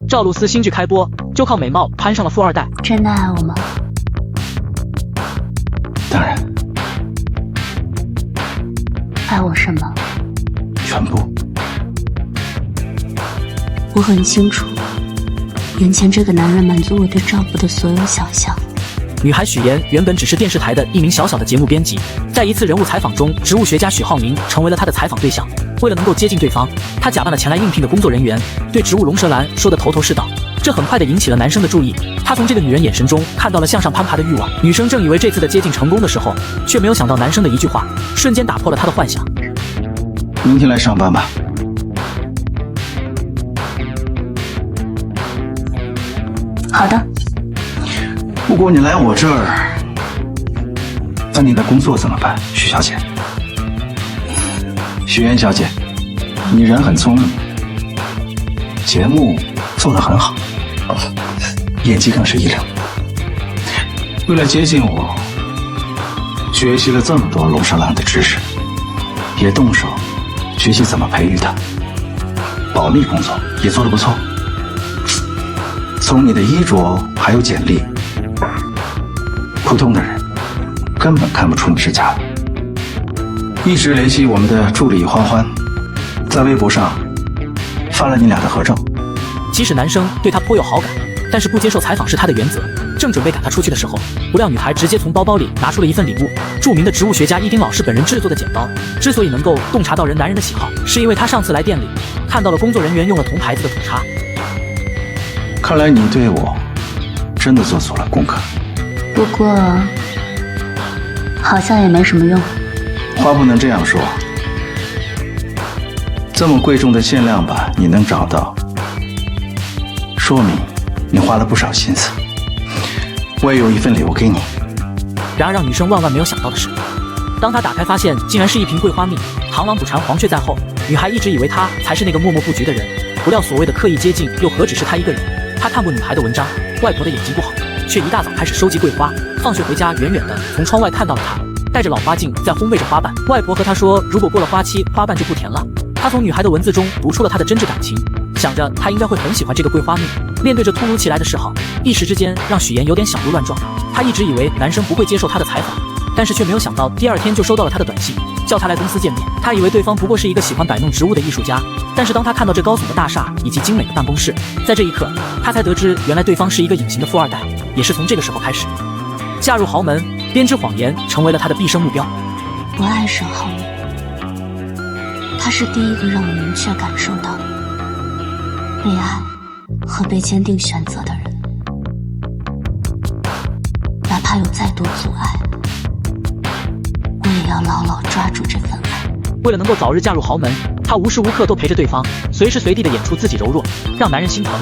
赵露思新剧开播，就靠美貌攀上了富二代。真的爱我吗？当然。爱我什么？全部。我很清楚，眼前这个男人满足我对赵博的所有想象。女孩许妍原本只是电视台的一名小小的节目编辑，在一次人物采访中，植物学家许浩明成为了她的采访对象。为了能够接近对方，她假扮了前来应聘的工作人员，对植物龙舌兰说得头头是道。这很快地引起了男生的注意，他从这个女人眼神中看到了向上攀爬的欲望。女生正以为这次的接近成功的时候，却没有想到男生的一句话，瞬间打破了她的幻想。明天来上班吧。好的。不过你来我这儿，那你的工作怎么办，许小姐？许妍小姐，你人很聪明，节目做得很好，演技更是一流。为了接近我，学习了这么多龙舌兰的知识，也动手学习怎么培育它，保密工作也做得不错。从你的衣着还有简历，普通的人根本看不出你是假的。一直联系我们的助理欢欢，在微博上发了你俩的合照。即使男生对她颇有好感，但是不接受采访是他的原则。正准备赶她出去的时候，不料女孩直接从包包里拿出了一份礼物，著名的植物学家伊丁老师本人制作的剪刀。之所以能够洞察到男人的喜好，是因为他上次来店里看到了工作人员用了同牌子的土叉。看来你对我真的做足了功课。不过好像也没什么用。话不能这样说，这么贵重的限量版你能找到，说明你花了不少心思。我也有一份礼物给你。然而让女生万万没有想到的是，当她打开发现竟然是一瓶桂花蜜。螳螂捕蝉，黄雀在后，女孩一直以为他才是那个默默不举的人，不料所谓的刻意接近又何止是他一个人。他看过女孩的文章，外婆的眼睛不好，却一大早开始收集桂花。放学回家，远远的从窗外看到了她戴着老花镜在烘焙着花瓣。外婆和她说，如果过了花期，花瓣就不甜了。他从女孩的文字中读出了她的真挚感情，想着她应该会很喜欢这个桂花蜜。面对着突如其来的示好，一时之间让许妍有点小鹿乱撞。她一直以为男生不会接受她的采访，但是却没有想到第二天就收到了她的短信，叫她来公司见面。她以为对方不过是一个喜欢摆弄植物的艺术家，但是当她看到这高耸的大厦以及精美的办公室，在这一刻她才得知原来对方是一个隐形的富二代。也是从这个时候开始，嫁入豪门，编织谎言成为了她的毕生目标。我爱上浩明，他是第一个让我明确感受到被爱和被坚定选择的人。哪怕有再多阻碍，我也要牢牢抓住这份爱。为了能够早日嫁入豪门，她无时无刻都陪着对方，随时随地的演出自己柔弱，让男人心疼。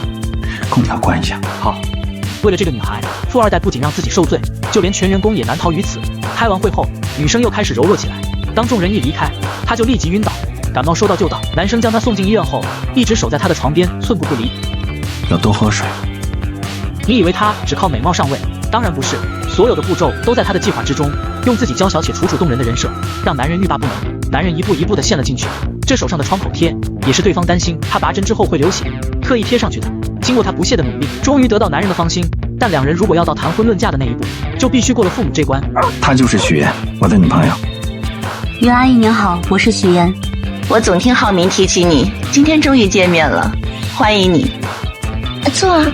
空调关一下。好。为了这个女孩，富二代不仅让自己受罪，就连全员工也难逃于此。开完会后，女生又开始柔弱起来。当众人一离开，她就立即晕倒，感冒说到就到。男生将她送进医院后，一直守在她的床边，寸步不离。要多喝水。你以为她只靠美貌上位？当然不是，所有的步骤都在她的计划之中，用自己娇小且楚楚动人的人设，让男人欲罢不能。男人一步一步地陷了进去。这手上的创口贴也是对方担心她拔针之后会流血，特意贴上去的。经过她不懈的努力，终于得到男人的芳心。但两人如果要到谈婚论嫁的那一步，就必须过了父母这关。她就是许妍，我的女朋友。袁阿姨您好，我是许妍。我总听浩明提起你，今天终于见面了，欢迎你。坐啊。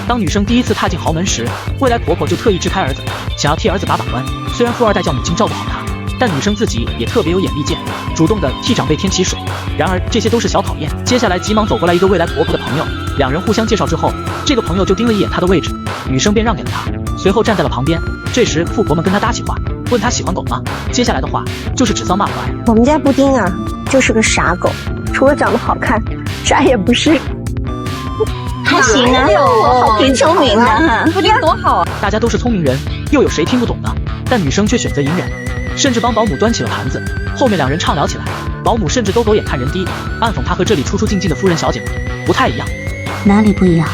当女生第一次踏进豪门时，未来婆婆就特意支开儿子，想要替儿子把关。虽然富二代叫母亲照顾好他，但女生自己也特别有眼力见，主动的替长辈添起水。然而这些都是小考验，接下来急忙走过来一个未来婆婆的朋友，两人互相介绍之后，这个朋友就盯了一眼她的位置，女生便让给了他，随后站在了旁边。这时富婆们跟她搭起话，问她喜欢狗吗？接下来的话就是指桑骂槐。我们家布丁啊，就是个傻狗，除了长得好看，啥也不是。还行啊，好挺聪明的，布丁多好啊！大家都是聪明人，又有谁听不懂呢？但女生却选择隐忍，甚至帮保姆端起了盘子。后面两人畅聊起来，保姆甚至都狗眼看人低，暗讽她和这里出出进进的夫人小姐们不太一样。哪里不一样？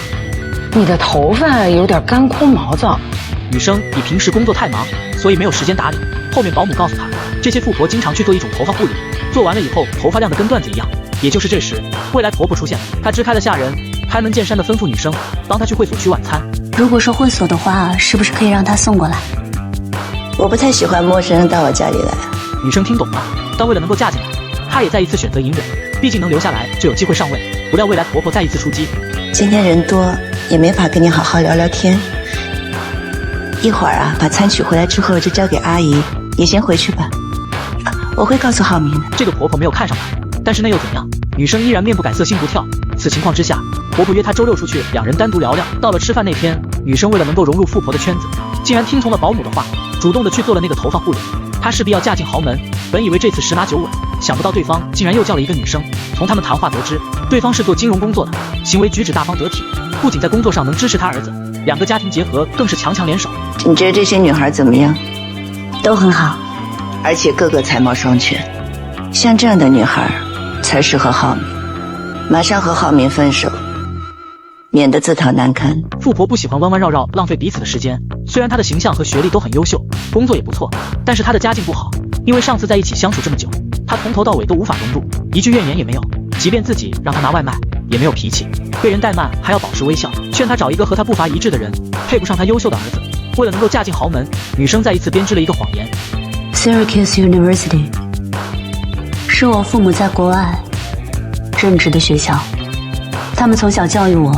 你的头发有点干枯毛躁。女生以平时工作太忙，所以没有时间打理。后面保姆告诉她，这些富婆经常去做一种头发护理，做完了以后头发亮得跟缎子一样。也就是这时，未来婆婆出现了，她支开了下人，开门见山地吩咐女生帮她去会所取晚餐。如果说会所的话，是不是可以让他送过来？我不太喜欢陌生人到我家里来。女生听懂了，但为了能够嫁进来，她也再一次选择隐忍，毕竟能留下来就有机会上位。不料未来婆婆再一次出击。今天人多，也没法跟你好好聊聊天。一会儿啊，把餐取回来之后就交给阿姨，你先回去吧。我会告诉浩明的。这个婆婆没有看上她，但是那又怎样？女生依然面不改色心不跳。此情况之下，婆婆约她周六出去，两人单独聊聊。到了吃饭那天，女生为了能够融入富婆的圈子，竟然听从了保姆的话，主动的去做了那个头发护理。她势必要嫁进豪门，本以为这次十拿九稳，想不到对方竟然又叫了一个女生。从他们谈话得知，对方是做金融工作的，行为举止大方得体，不仅在工作上能支持他儿子，两个家庭结合更是强强联手。你觉得这些女孩怎么样？都很好，而且个个才貌双全，像这样的女孩才适合浩明。马上和浩明分手，免得自讨难堪。富婆不喜欢弯弯绕绕浪费彼此的时间，虽然她的形象和学历都很优秀，工作也不错，但是她的家境不好，因为上次在一起相处这么久，她从头到尾都无法融入，一句怨言也没有，即便自己让她拿外卖也没有脾气，被人怠慢还要保持微笑，劝她找一个和她步伐一致的人，配不上她优秀的儿子。为了能够嫁进豪门，女生再一次编织了一个谎言。 Syracuse University 是我父母在国外任职的学校，他们从小教育我，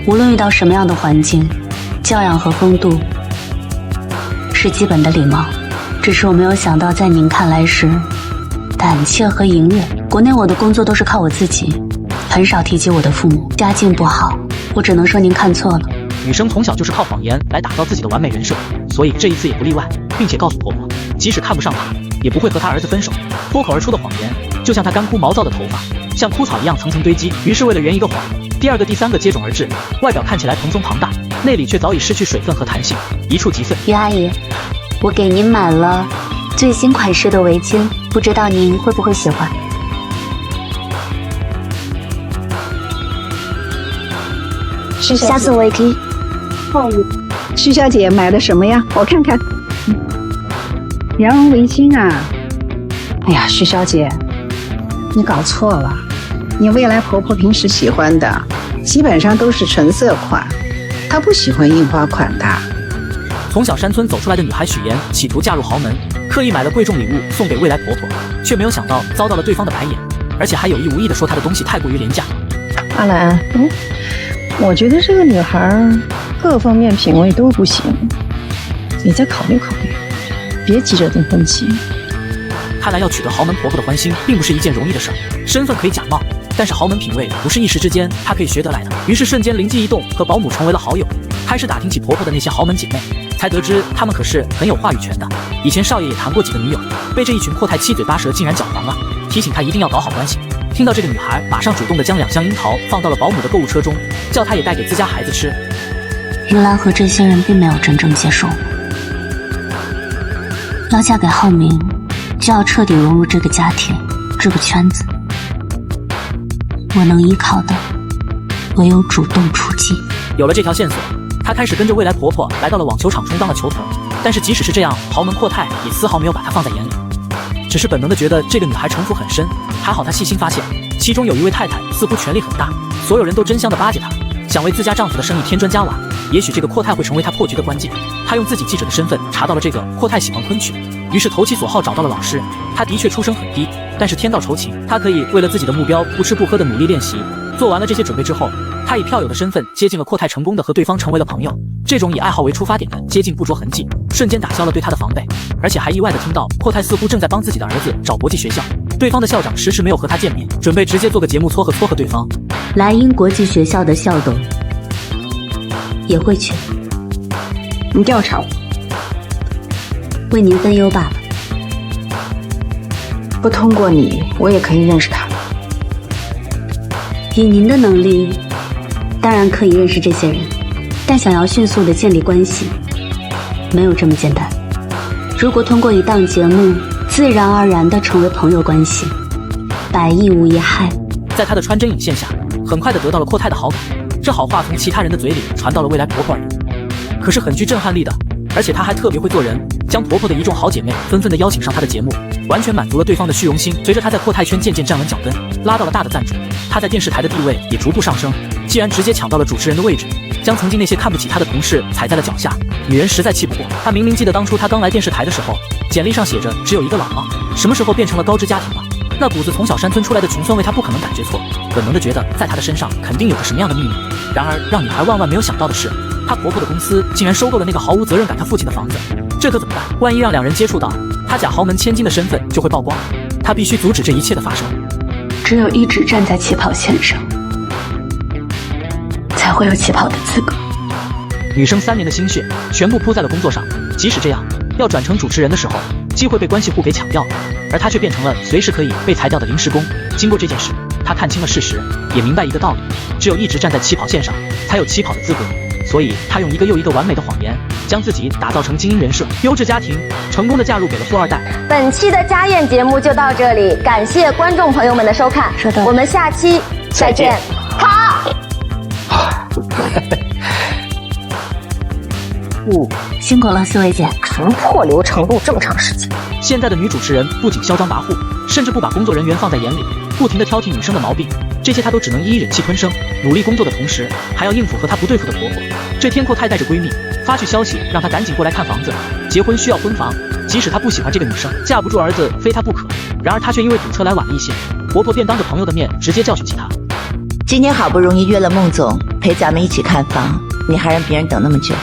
无论遇到什么样的环境，教养和风度是基本的礼貌。只是我没有想到，在您看来是胆怯和隐忍。国内我的工作都是靠我自己，很少提及我的父母，家境不好，我只能说您看错了。女生从小就是靠谎言来打造自己的完美人设，所以这一次也不例外，并且告诉婆婆，即使看不上她，也不会和她儿子分手。脱口而出的谎言，就像她干枯毛躁的头发，像枯草一样层层堆积。于是为了圆一个谎，第二个、第三个接踵而至，外表看起来蓬松庞大，内里却早已失去水分和弹性，一触即碎。于阿姨，我给您买了最新款式的围巾，不知道您会不会喜欢？下次我也可以。徐小姐买的什么呀？我看看。羊绒围巾啊！哎呀，徐小姐，你搞错了。你未来婆婆平时喜欢的基本上都是纯色款，她不喜欢印花款的。从小山村走出来的女孩许妍，企图嫁入豪门，刻意买了贵重礼物送给未来婆婆，却没有想到遭到了对方的白眼，而且还有意无意地说她的东西太过于廉价。阿兰，我觉得这个女孩各方面品味都不行，你再考虑考虑，别急着订婚期。看来要取得豪门婆婆的欢心，并不是一件容易的事儿。身份可以假冒，但是豪门品味不是一时之间她可以学得来的。于是瞬间灵机一动，和保姆成为了好友，开始打听起婆婆的那些豪门姐妹，才得知她们可是很有话语权的。以前少爷也谈过几个女友，被这一群阔太七嘴八舌竟然搅黄了，提醒她一定要搞好关系。听到这个女孩，马上主动地将2箱樱桃放到了保姆的购物车中，叫她也带给自家孩子吃。于兰和这些人并没有真正接受我，要嫁给浩明，就要彻底融入这个家庭，这个圈子。我能依靠的唯有主动出击。有了这条线索，她开始跟着未来婆婆来到了网球场充当了球童。但是即使是这样，豪门阔太也丝毫没有把她放在眼里，只是本能地觉得这个女孩城府很深。还好她细心发现，其中有一位太太似乎权力很大，所有人都争相地巴结她，想为自家丈夫的生意添砖加瓦。也许这个阔太会成为她破局的关键。她用自己记者的身份查到了这个阔太喜欢昆曲，于是投其所好找到了老师。他的确出身很低，但是天道酬勤，他可以为了自己的目标不吃不喝的努力练习。做完了这些准备之后，他以票友的身份接近了阔太，成功的和对方成为了朋友。这种以爱好为出发点的接近不着痕迹，瞬间打消了对他的防备，而且还意外的听到阔太似乎正在帮自己的儿子找国际学校。对方的校长迟迟没有和他见面，准备直接做个节目撮合对方。莱茵国际学校的校董也会去。你调查我，为您分忧罢了。不通过你，我也可以认识他。以您的能力，当然可以认识这些人，但想要迅速的建立关系，没有这么简单。如果通过一档节目，自然而然的成为朋友关系，百益无一害。在他的穿针引线下，很快的得到了阔太的好感。这好话从其他人的嘴里传到了未来婆婆耳里，可是很具震撼力的，而且他还特别会做人，将婆婆的一众好姐妹纷纷的邀请上他的节目，完全满足了对方的虚荣心。随着他在阔太圈渐渐站稳脚跟，拉到了大的赞助，他在电视台的地位也逐步上升。既然直接抢到了主持人的位置，将曾经那些看不起他的同事踩在了脚下，女人实在气不过。她明明记得当初她刚来电视台的时候，简历上写着只有一个老妈，什么时候变成了高知家庭了？那股子从小山村出来的穷酸味，她不可能感觉错，本能的觉得在她的身上肯定有着什么样的秘密。然而让女孩万万没有想到的是，她婆婆的公司竟然收购了那个毫无责任感她父亲的房子，这可怎么办？万一让两人接触到，她假豪门千金的身份就会曝光，她必须阻止这一切的发生。只有一直站在起跑线上，才会有起跑的资格。女生3年的心血全部扑在了工作上，即使这样，要转成主持人的时候，机会被关系户给抢掉了，而她却变成了随时可以被裁掉的临时工。经过这件事，她看清了事实，也明白一个道理：只有一直站在起跑线上，才有起跑的资格。所以她用一个又一个完美的谎言，将自己打造成精英人设、优质家庭，成功的嫁入给了富二代。本期的家宴节目就到这里，感谢观众朋友们的收看，我们下期再见。好。辛苦了，思维姐。什么破流程录这么长时间？现在的女主持人不仅嚣张跋扈，甚至不把工作人员放在眼里，不停地挑剔女生的毛病，这些她都只能一一忍气吞声，努力工作的同时，还要应付和她不对付的婆婆。这天寇太带着闺蜜发去消息，让她赶紧过来看房子，结婚需要婚房。即使她不喜欢这个女生，架不住儿子非她不可，然而她却因为堵车来晚了一些，婆婆便当着朋友的面直接教训起她。今天好不容易约了孟总陪咱们一起看房，你还让别人等那么久。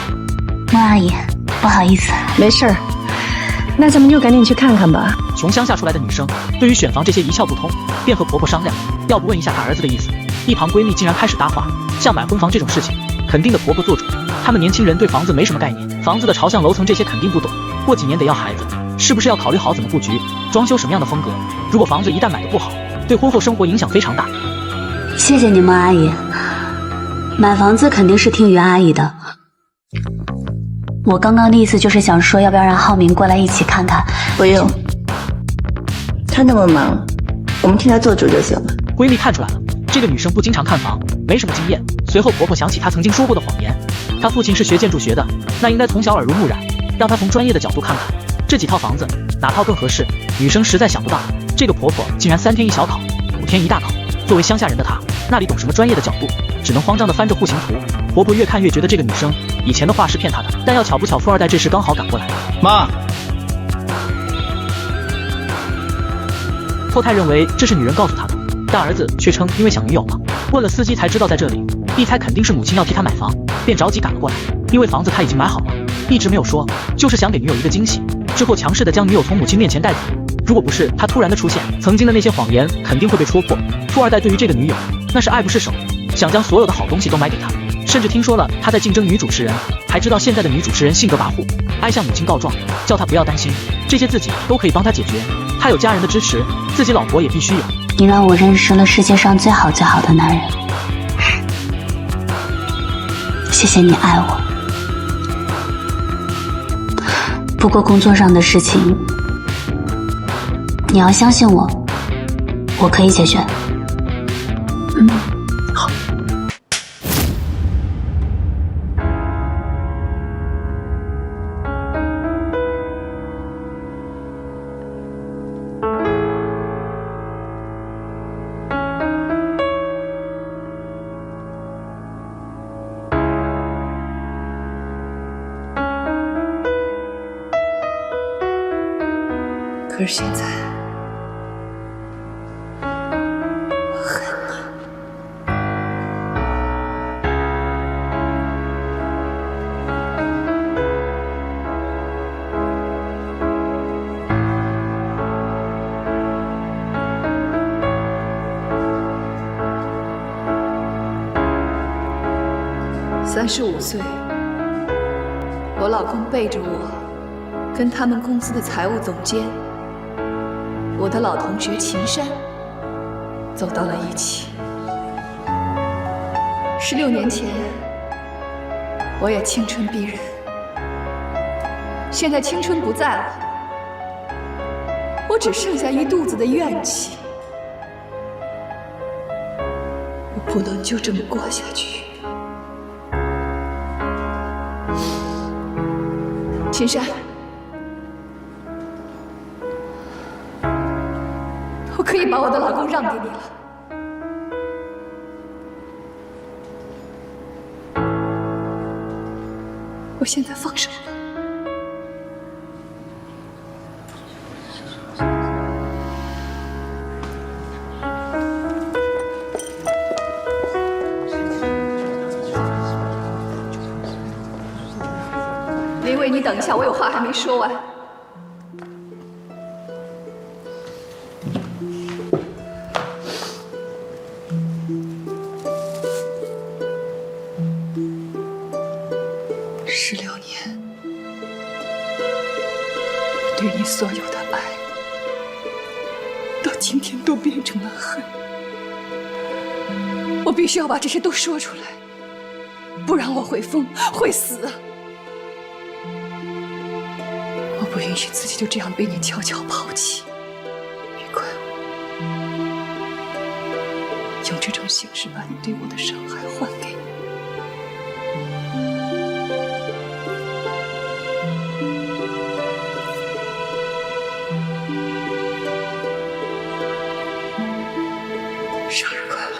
孟阿姨，不好意思。没事儿，那咱们就赶紧去看看吧。从乡下出来的女生对于选房这些一窍不通，便和婆婆商量，要不问一下她儿子的意思。一旁闺蜜竟然开始搭话，像买婚房这种事情，肯定的婆婆做主。他们年轻人对房子没什么概念，房子的朝向、楼层这些肯定不懂。过几年得要孩子，是不是要考虑好怎么布局，装修什么样的风格？如果房子一旦买得不好，对婚后生活影响非常大。谢谢你，孟阿姨。买房子肯定是听于阿姨的。我刚刚的意思就是想说，要不要让浩明过来一起看看？不用，他那么忙，我们替他做主就行了。闺蜜看出来了，这个女生不经常看房，没什么经验。随后婆婆想起她曾经说过的谎言，她父亲是学建筑学的，那应该从小耳濡目染，让她从专业的角度看看这几套房子哪套更合适。女生实在想不到，这个婆婆竟然3天一小考，5天一大考。作为乡下人的她，哪里懂什么专业的角度，只能慌张地翻着户型图。婆婆越看越觉得这个女生以前的话是骗她的，但要巧不巧，富二代这时刚好赶过来。妈，寇太认为这是女人告诉他的，但儿子却称因为想女友了。问了司机才知道在这里，一猜肯定是母亲要替他买房，便着急赶了过来。因为房子他已经买好了，一直没有说，就是想给女友一个惊喜。之后强势的将女友从母亲面前带走。如果不是他突然的出现，曾经的那些谎言肯定会被戳破。富二代对于这个女友那是爱不释手，想将所有的好东西都买给她，甚至听说了他在竞争女主持人，还知道现在的女主持人性格跋扈，爱向母亲告状，叫她不要担心，这些自己都可以帮她解决。他有家人的支持，自己老婆也必须有。你让我认识了世界上最好最好的男人，谢谢你爱我。不过工作上的事情，你要相信我，我可以解决。好。可是现在，我恨你。35岁，我老公背着我，跟他们公司的财务总监。我的老同学秦山走到了一起。16年前，我也青春逼人，现在青春不在了，我只剩下一肚子的怨气。我不能就这么过下去。秦山。我可以把我的老公让给你了，我现在放手了。林伟，你等一下，我有话还没说完。16年，我对你所有的爱，到今天都变成了恨。我必须要把这些都说出来，不然我会疯，会死。我不允许自己就这样被你悄悄抛弃，别怪我，用这种形式把你对我的伤害还给你。生日快乐！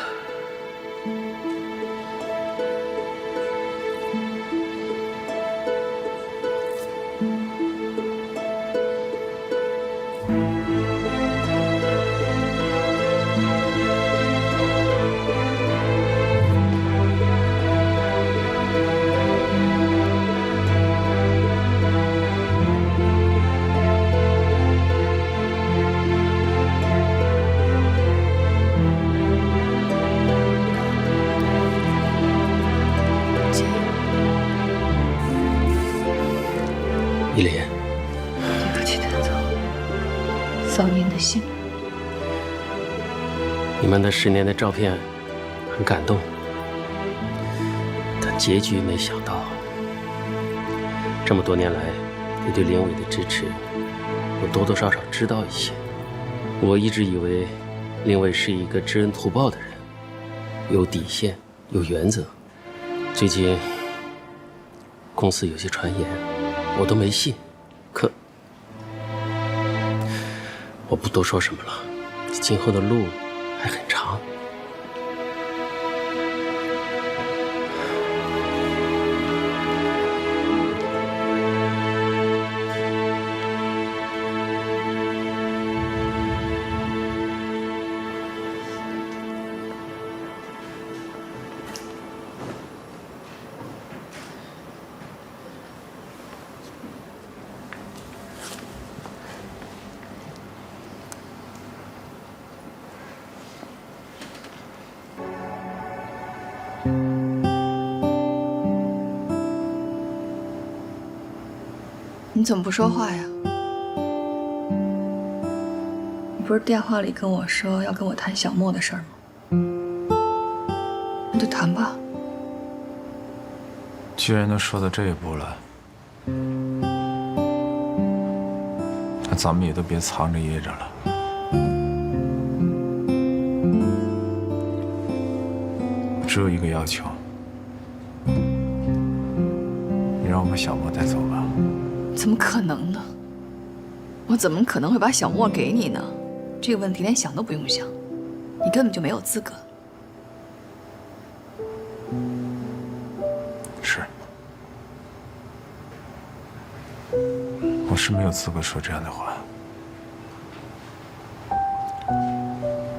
依莲，对不起，谭总，扫您的兴。你们的10年的照片很感动，但结局没想到。这么多年来，你对林伟的支持，我多多少少知道一些。我一直以为林伟是一个知恩图报的人，有底线，有原则。最近公司有些传言，我都没信，可我不多说什么了，今后的路还很长。你怎么不说话呀？你不是电话里跟我说要跟我谈小莫的事儿吗？那就谈吧。既然都说到这一步了，那咱们也都别藏着掖着了。只有一个要求，你让我把小莫带走吧。怎么可能呢？我怎么可能会把小莫给你呢？这个问题连想都不用想，你根本就没有资格。是，我是没有资格说这样的话。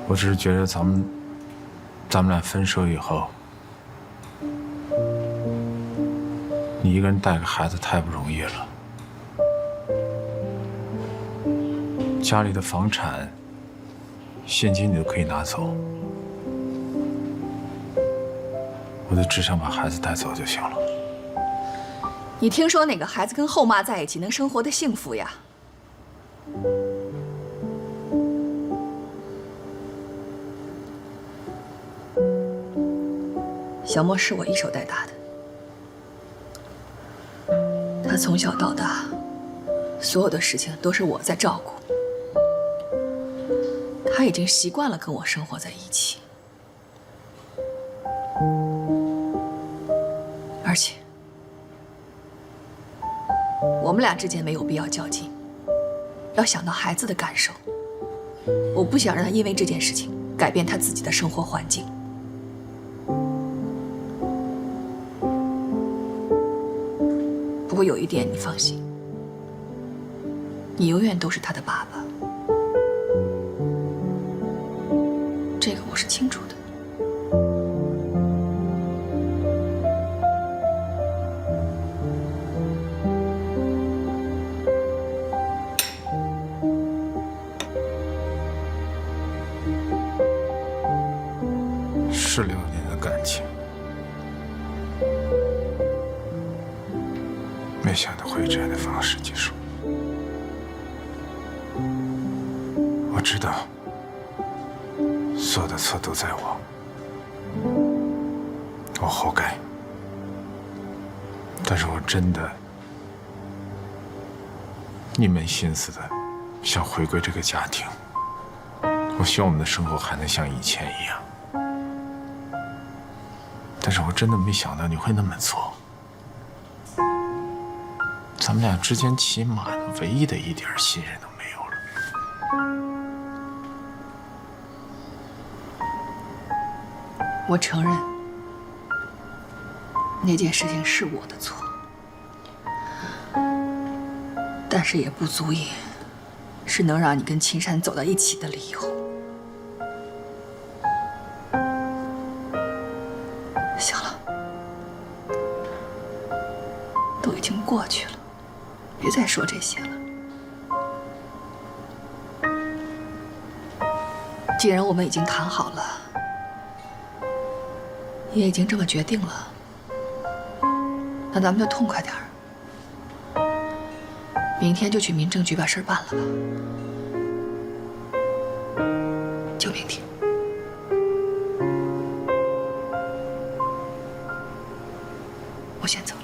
我只是觉得咱们俩分手以后，你一个人带个孩子太不容易了。家里的房产、现金你都可以拿走，我就只想把孩子带走就行了。你听说哪个孩子跟后妈在一起能生活的幸福呀？小莫是我一手带大的，他从小到大，所有的事情都是我在照顾。他已经习惯了跟我生活在一起，而且我们俩之间没有必要较劲，要想到孩子的感受。我不想让他因为这件事情改变他自己的生活环境。不过有一点你放心，你永远都是他的爸爸，这个我是清楚的。是6年的感情，没想到会以这样的方式结束。我知道，所有的错都在我，我活该。但是我真的一门心思的想回归这个家庭。我希望我们的生活还能像以前一样。但是我真的没想到你会那么做。咱们俩之间起码唯一的一点信任都没有了。我承认，那件事情是我的错，但是也不足以是能让你跟秦山走到一起的理由。行了，都已经过去了，别再说这些了。既然我们已经谈好了，也已经这么决定了，那咱们就痛快点儿，明天就去民政局把事儿办了吧。就明天。我先走了。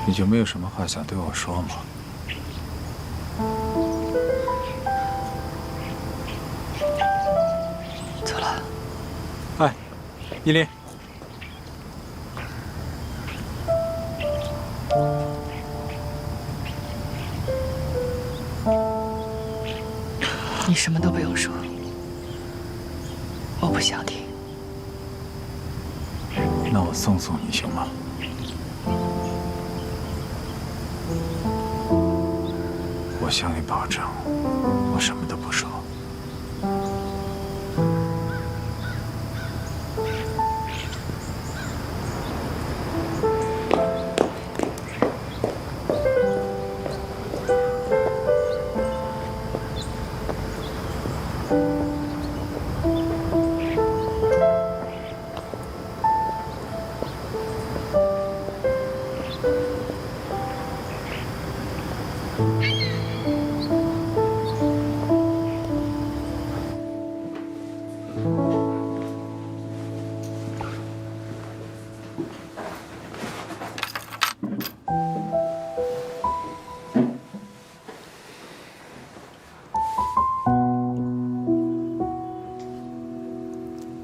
你就没有什么话想对我说吗？走了。哎，依林，你什么都不用说，我不想听。那我送你行吗？我向你保证，我什么都不说。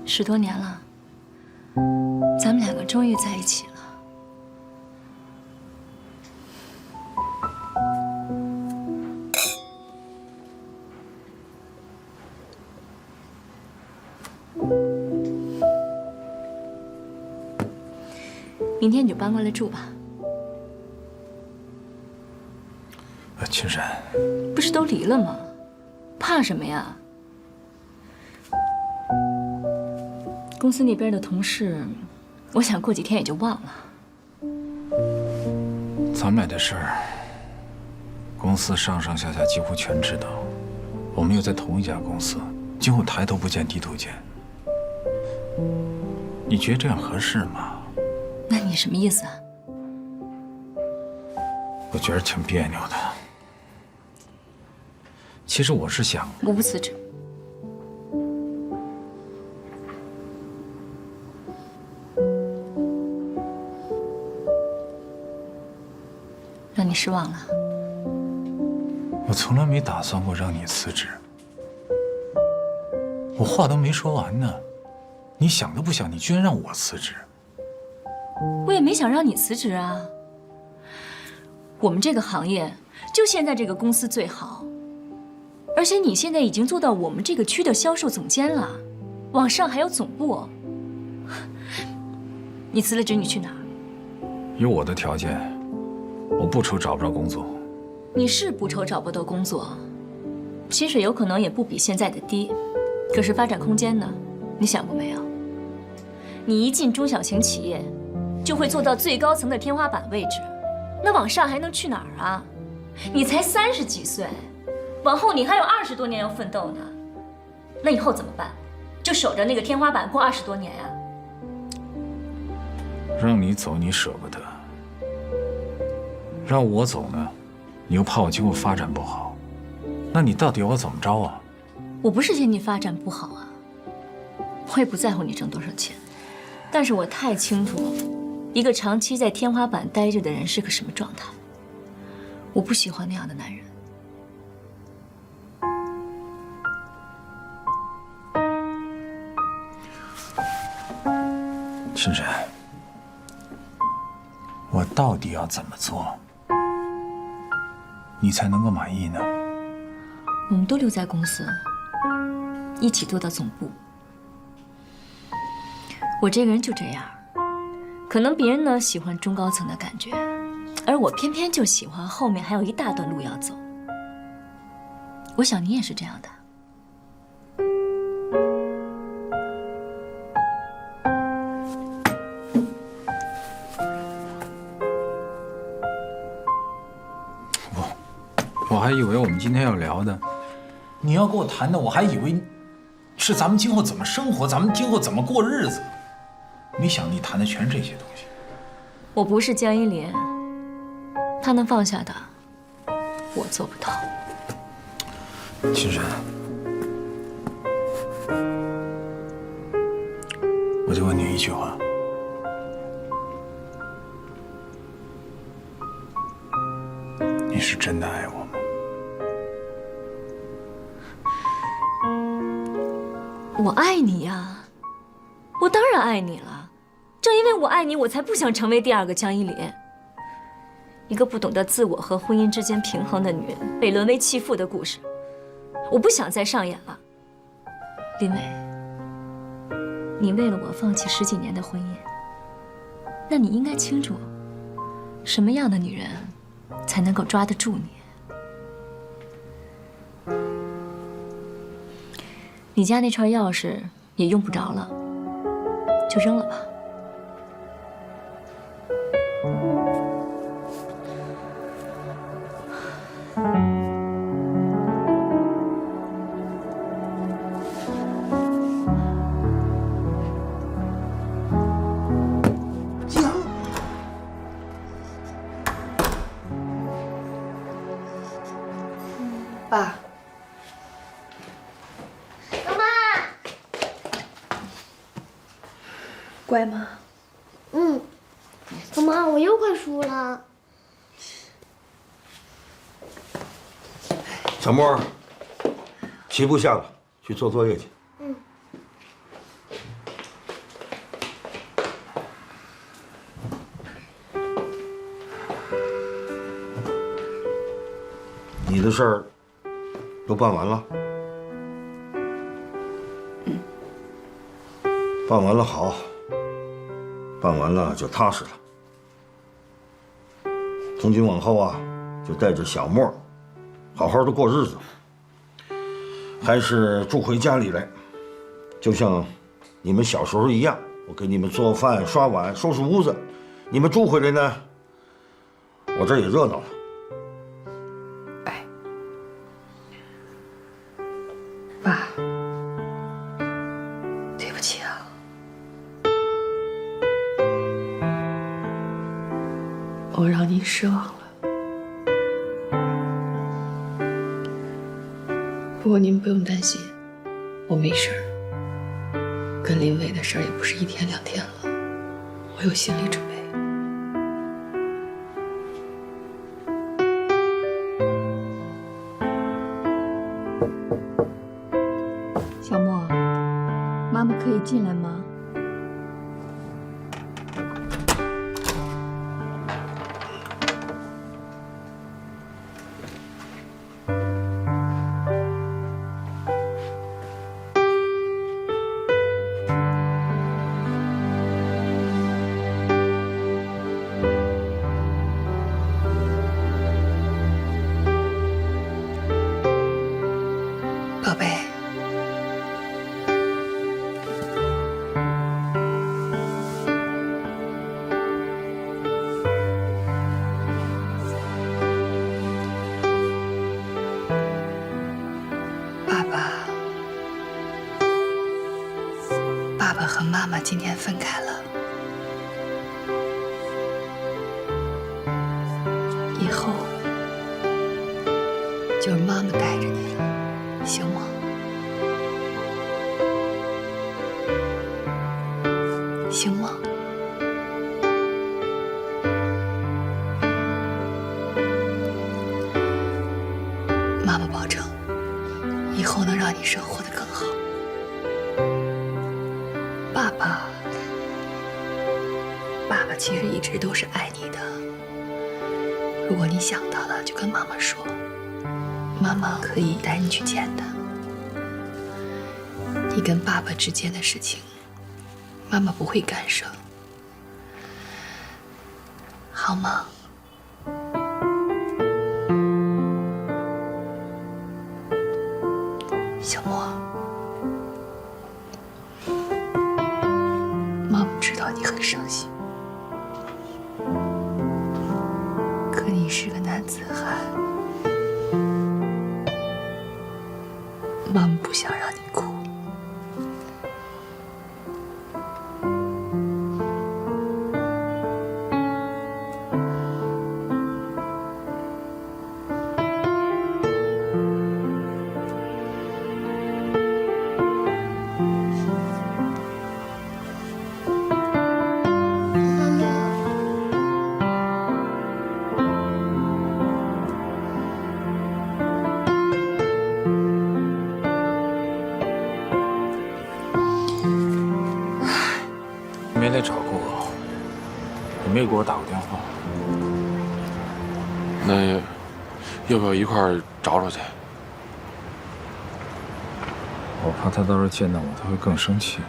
10多年了，咱们2个终于在一起了。明天你就搬过来住吧。青山，不是都离了吗？怕什么呀？公司那边的同事，我想过几天也就忘了。咱们俩的事儿，公司上上下下几乎全知道。我们又在同一家公司，今后抬头不见低头见。你觉得这样合适吗？那你什么意思啊？我觉得挺别扭的。其实我是想，我不辞职。让你失望了。我从来没打算过让你辞职。我话都没说完呢，你想都不想，你居然让我辞职。我也没想让你辞职啊。我们这个行业就现在这个公司最好，而且你现在已经做到我们这个区的销售总监了，往上还有总部。你辞了职，你去哪儿？有我的条件，我不愁找不着工作。你是不愁找不到工作，薪水有可能也不比现在的低，可是发展空间呢？你想过没有？你一进中小型企业，就会做到最高层的天花板位置，那往上还能去哪儿啊？你才30几岁，往后你还有20多年要奋斗呢，那以后怎么办？就守着那个天花板过20多年呀？让你走你舍不得，让我走呢，你又怕我今后发展不好，那你到底要我怎么着啊？我不是嫌你发展不好啊，我也不在乎你挣多少钱，但是我太清楚一个长期在天花板待着的人是个什么状态。我不喜欢那样的男人。深深，我到底要怎么做，你才能够满意呢？我们都留在公司，一起做到总部。我这个人就这样，可能别人呢喜欢中高层的感觉，而我偏偏就喜欢后面还有一大段路要走。我想你也是这样的。我还以为我们今天要聊的，你要跟我谈的，我还以为是咱们今后怎么生活，咱们今后怎么过日子。没想你谈的全是这些东西。我不是江一莲，他能放下的，我做不到。青山，我就问你一句话，你是真的爱我吗？我爱你呀，我当然爱你了。正因为我爱你，我才不想成为第二个江一莲，一个不懂得自我和婚姻之间平衡的女人，被沦为弃妇的故事，我不想再上演了。林伟，你为了我放弃10几年的婚姻，那你应该清楚，什么样的女人才能够抓得住你。你家那串钥匙也用不着了，就扔了吧。爸。乖吗？妈妈，我又快输了。小莫，起步下了，去做作业去。你的事儿都办完了？办完了好，办完了就踏实了。从今往后啊，就带着小莫，好好的过日子。还是住回家里来，就像你们小时候一样，我给你们做饭、刷碗、收拾屋子。你们住回来呢，我这儿也热闹了。爸，对不起啊。我让您失望了。不过您不用担心，我没事儿。跟林伟的事儿也不是1天2天了，我有心理准备。小莫，妈妈可以进来吗？宝贝，爸爸和妈妈今天分开了，以后就是妈妈带着你了，行吗？行吗？妈妈保证，以后能让你生活得更好。爸爸其实一直都是爱你的。如果你想到了，就跟妈妈说，妈妈可以带你去见他。你跟爸爸之间的事情，妈妈不会干涉，好吗？小莫，妈妈知道你很伤心，可你是个男子汉，妈妈不想让你哭。没来找过我，也没给我打过电话。那要不要一块儿找找去？我怕他到时候见到我，他会更生气。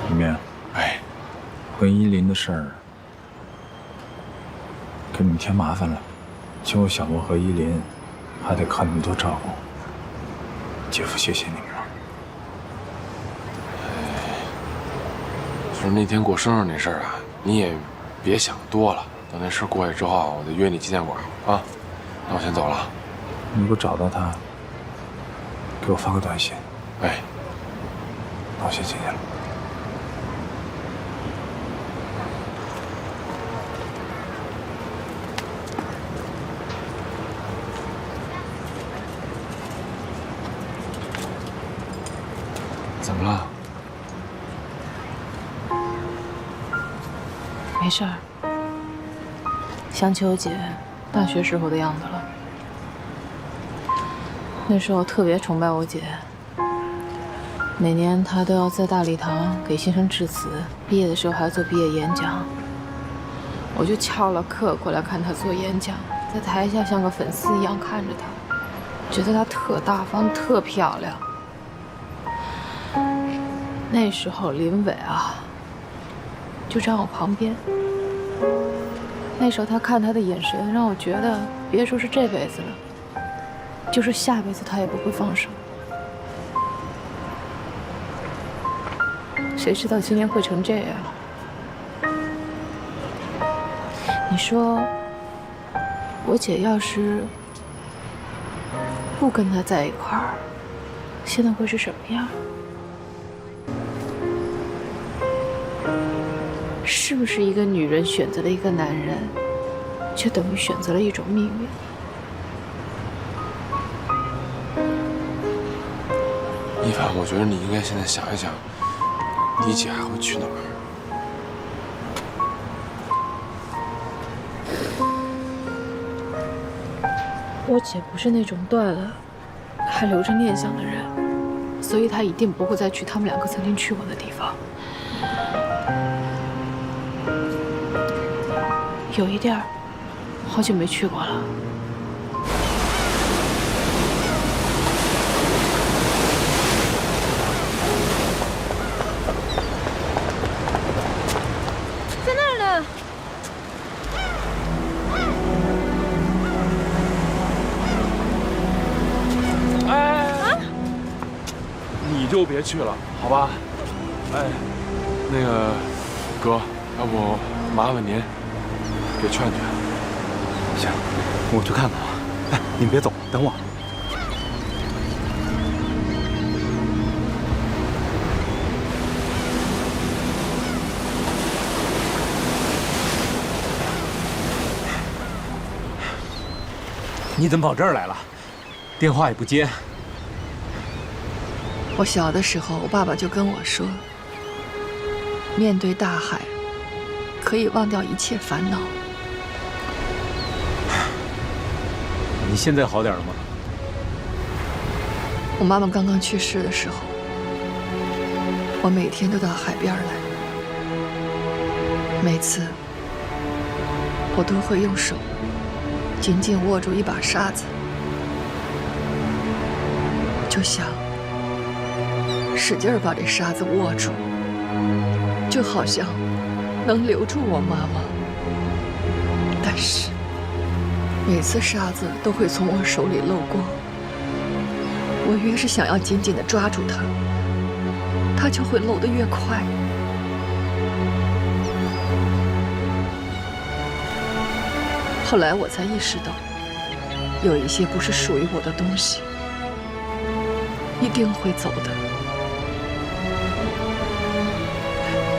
李明，哎，跟依林的事儿，给你们添麻烦了。今后小莫和依林还得靠你们多照顾。姐夫，谢谢你们了。就是那天过生日那事儿啊，你也别想多了。等那事过去之后，我再约你纪念馆啊。那我先走了。你如果找到他，给我发个短信。哎，那我先进去了。怎么了？没事儿，想起我姐大学时候的样子了。那时候特别崇拜我姐，每年她都要在大礼堂给新生致辞，毕业的时候还要做毕业演讲。我就翘了课过来看她做演讲，在台下像个粉丝一样看着她，觉得她特大方、特漂亮。那时候林伟啊，就站我旁边。那时候他看他的眼神，让我觉得别说是这辈子了，就是下辈子他也不会放手。谁知道今天会成这样？你说，我姐要是不跟他在一块儿，现在会是什么样？是不是一个女人选择了一个男人，却等于选择了一种命运？一凡，我觉得你应该现在想一想，你姐还会去哪儿？我姐不是那种断了还留着念想的人，所以她一定不会再去他们两个曾经去过的地方。有一地儿，好久没去过了。在那儿呢。你就别去了，好吧？哎，那个哥，要不麻烦您给劝劝。行，我去看看吧。哎，您别走，等我。你怎么跑这儿来了？电话也不接。我小的时候，我爸爸就跟我说，面对大海，可以忘掉一切烦恼。你现在好点了吗？我妈妈刚刚去世的时候，我每天都到海边来，每次我都会用手紧紧握住一把沙子，就想使劲儿把这沙子握住，就好像能留住我妈妈。但是每次沙子都会从我手里漏光，我越是想要紧紧地抓住它，它就会漏得越快。后来我才意识到，有一些不是属于我的东西，一定会走的。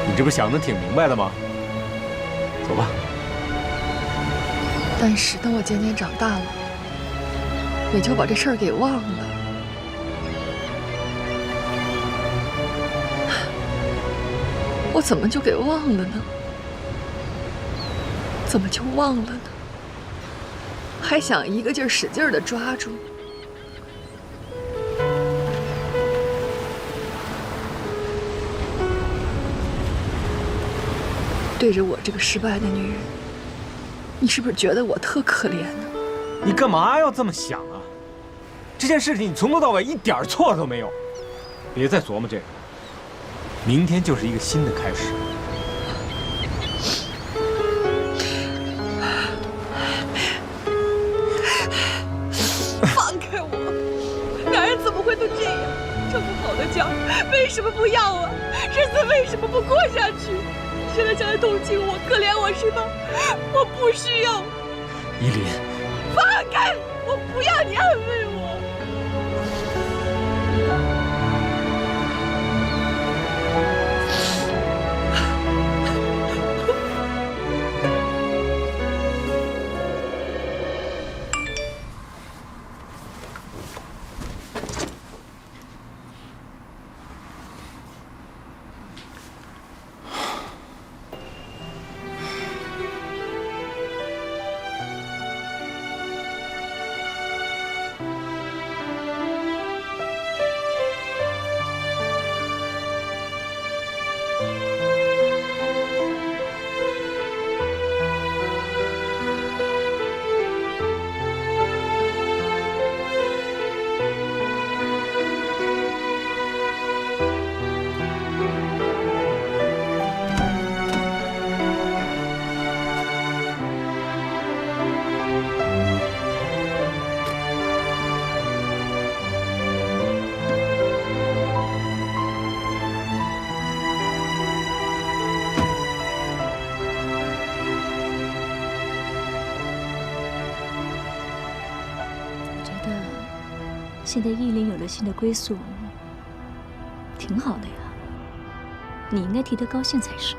你这不想得挺明白的吗？走吧。但是等我渐渐长大了，也就把这事儿给忘了。我怎么就给忘了呢？怎么就忘了呢？还想一个劲儿使劲儿地抓住。对着我这个失败的女人，你是不是觉得我特可怜呢？你干嘛要这么想啊？这件事情你从头到尾一点错都没有。别再琢磨这个，明天就是一个新的开始。放开我！男人怎么会都这样？这么好的家，为什么不要啊？日子为什么不过下去？现在想来同情我、可怜我是吧？我不需要。依林，放开！我不要你安慰我。现在依林有了新的归宿，挺好的呀。你应该替他高兴才是。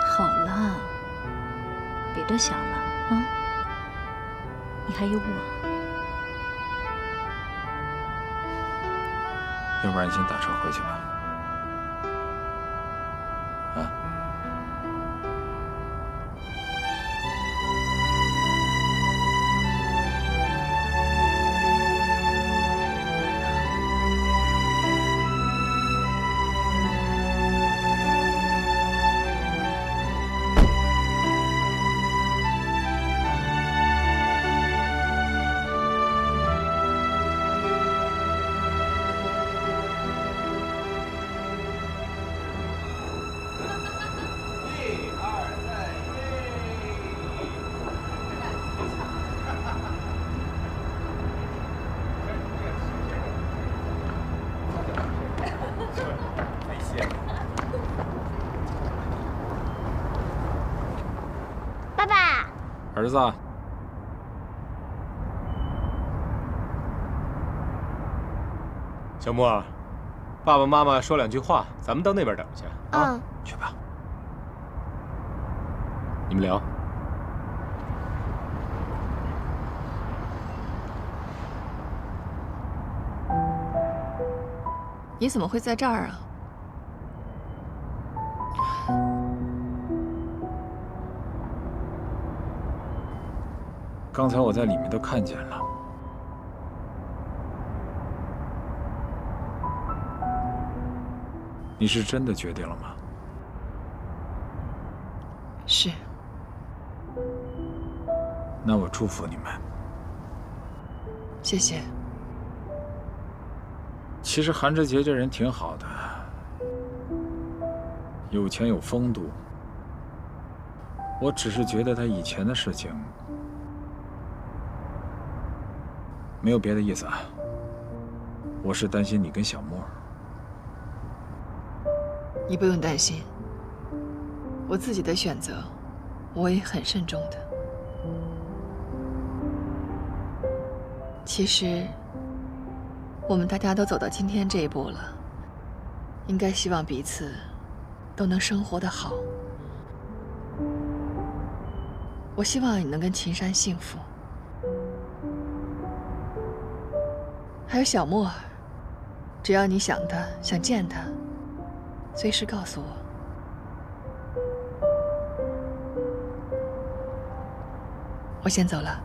好了，别多想了啊。他一卧。要不然你先打车回去吧。啊。爸爸，儿子，小莫，爸爸妈妈说两句话，咱们到那边等去啊。嗯，去吧。你们聊。你怎么会在这儿啊？刚才我在里面都看见了。你是真的决定了吗？是。那我祝福你们。谢谢。其实韩志杰这人挺好的，有钱有风度。我只是觉得他以前的事情，没有别的意思啊。我是担心你跟小莫。你不用担心，我自己的选择，我也很慎重的。其实，我们大家都走到今天这一步了，应该希望彼此都能生活得好。我希望你能跟秦山幸福，还有小莫，只要你想他，想见他，随时告诉我。我先走了。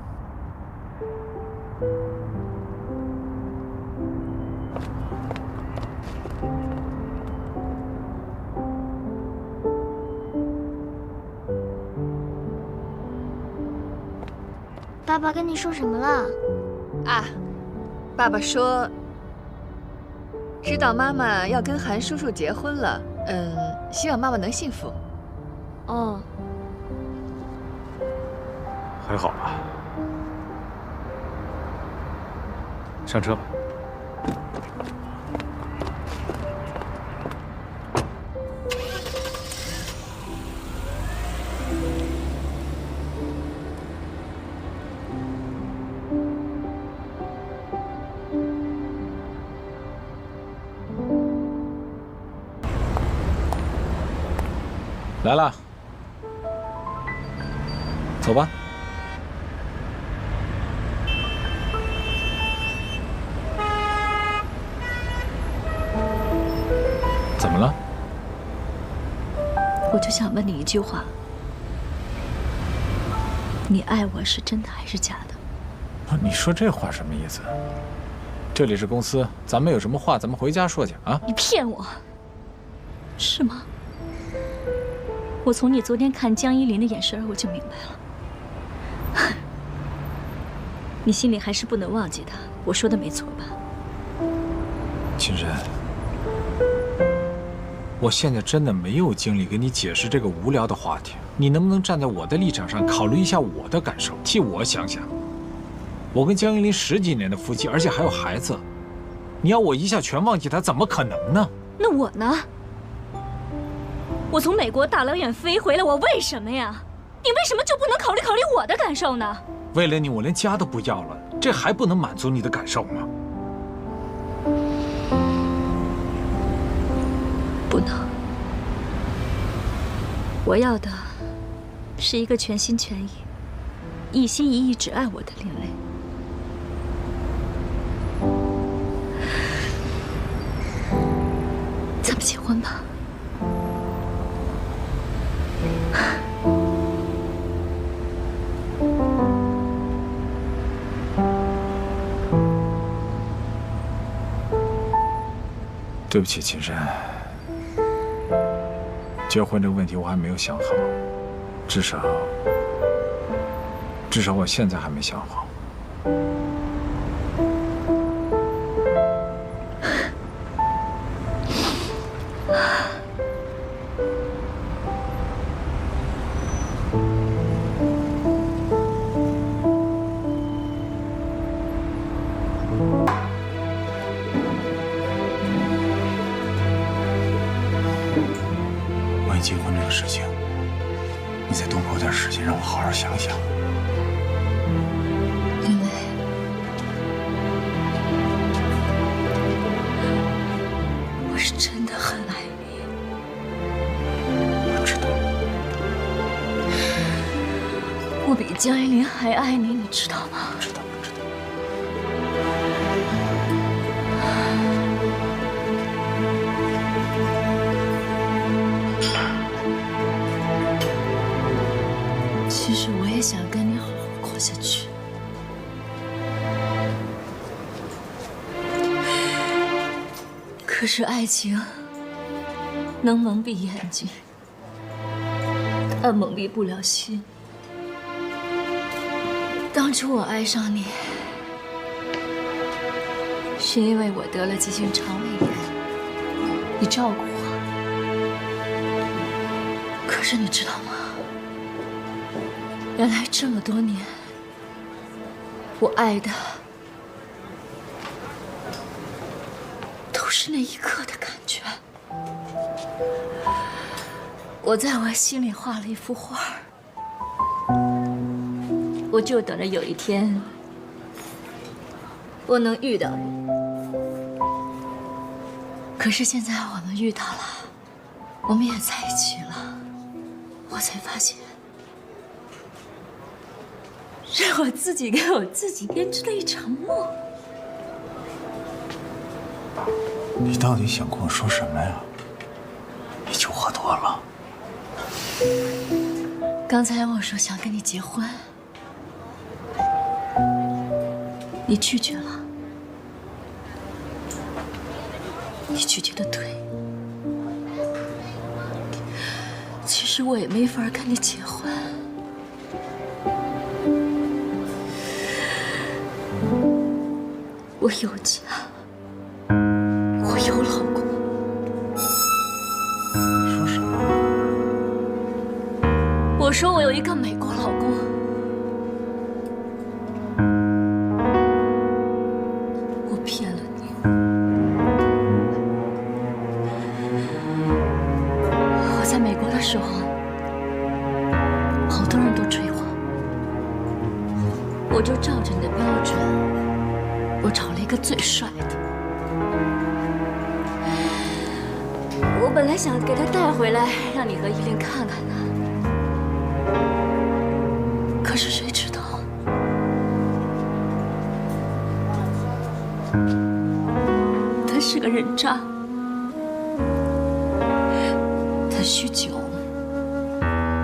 爸爸跟你说什么了？啊，爸爸说，知道妈妈要跟韩叔叔结婚了，希望妈妈能幸福。哦，还好吧。上车吧。来了，走吧。怎么了？我就想问你一句话：你爱我是真的还是假的？不是，你说这话什么意思？这里是公司，咱们有什么话咱们回家说去啊！你骗我，是吗？我从你昨天看江依林的眼神我就明白了，你心里还是不能忘记他。我说的没错吧？秦深，我现在真的没有精力跟你解释这个无聊的话题。你能不能站在我的立场上考虑一下我的感受，替我想想？我跟江依林10几年的夫妻，而且还有孩子，你要我一下全忘记他，怎么可能呢？那我呢？我从美国大老远飞回来，我为什么呀？你为什么就不能考虑考虑我的感受呢？为了你，我连家都不要了，这还不能满足你的感受吗？不能。我要的是一个全心全意、一心一意只爱我的林薇。结婚吧。对不起，秦山，结婚这个问题我还没有想好，至少我现在还没想好。结婚这个事情，你再多给我点时间，让我好好想想。林薇，我是真的很爱你。我知道。我比江一林还爱你，你知道吗？知道，知道。其实我也想跟你好好过下去，可是爱情能蒙蔽眼睛，但蒙蔽不了心。当初我爱上你，是因为我得了急性肠胃炎，你照顾我。可是你知道吗？原来这么多年，我爱的都是那一刻的感觉。我在我心里画了一幅画，我就等着有一天我能遇到你。可是现在我们遇到了，我们也在一起了，我才发现。是我自己给我自己编织的一场梦。你到底想跟我说什么呀？你酒喝多了。刚才我说想跟你结婚，你拒绝了。你拒绝的对。其实我也没法跟你结婚。我有家，我有老公。你说什么？我说我有一个美国老公。我骗了你。我在美国的时候，好多人都追我，我就照着你的标准。我找了一个最帅的，我本来想给他带回来，让你和依琳看看他，可是谁知道，他是个人渣，他酗酒、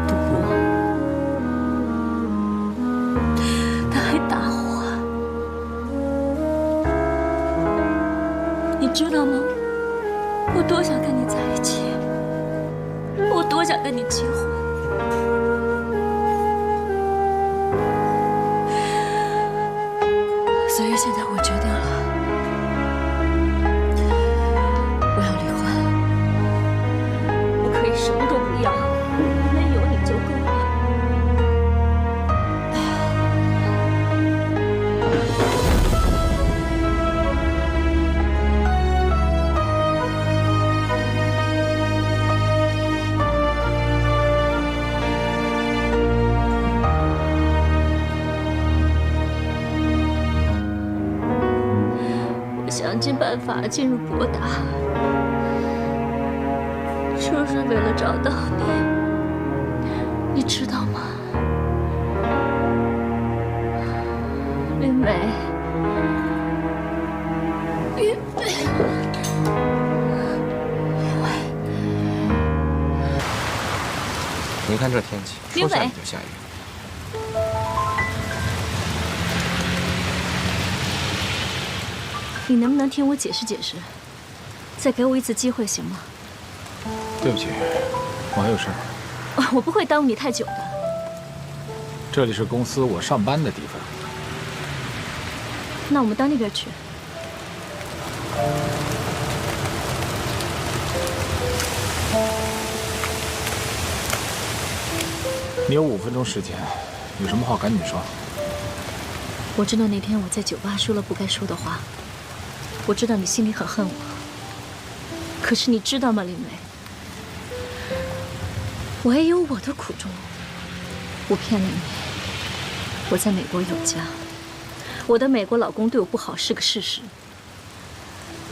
赌博，他还打我。你知道吗？我多想跟你在一起，我多想跟你结婚。所以现在我决定了，我要离婚。我可以什么都不要，因为有你就够了。想尽办法进入博大，就是为了找到你，你知道吗？林美，林美，你看这天气，说下雨就下雨。你能不能听我解释解释？再给我一次机会行吗？对不起，我还有事儿。我不会耽误你太久的。这里是公司我上班的地方。那我们到那边去。你有5分钟时间，有什么话赶紧说。我知道那天我在酒吧说了不该说的话，我知道你心里很恨我。可是你知道吗，林薇？我也有我的苦衷。我骗了你，我在美国有家，我的美国老公对我不好是个事实。